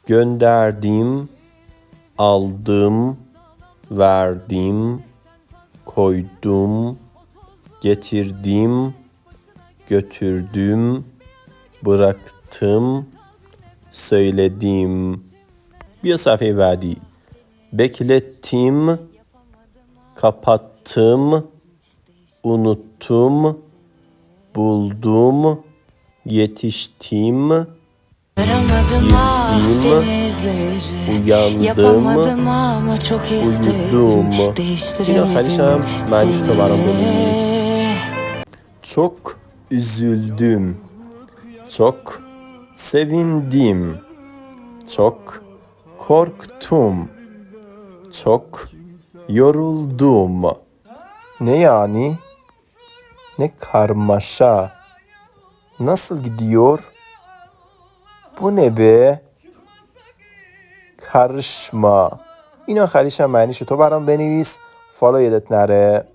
Gönderdim, aldım, verdim, koydum, getirdim, götürdüm, bıraktım, söyledim. Bir sayfa بعدی. Beklettim, kapattım, unuttum, buldum, yetiştim, girdim, uyandım, uyudum. اینو آخریش هم معنیش تو برام بنویس. Çok üzüldüm, çok sevindim, çok korktum, çok yoruldum. Ne yani? Ne karmaşa. Nasıl gidiyor? Bu ne be? Karışma. این آخریش هم معنیشه تو برام بنویس. فالو یادت نره.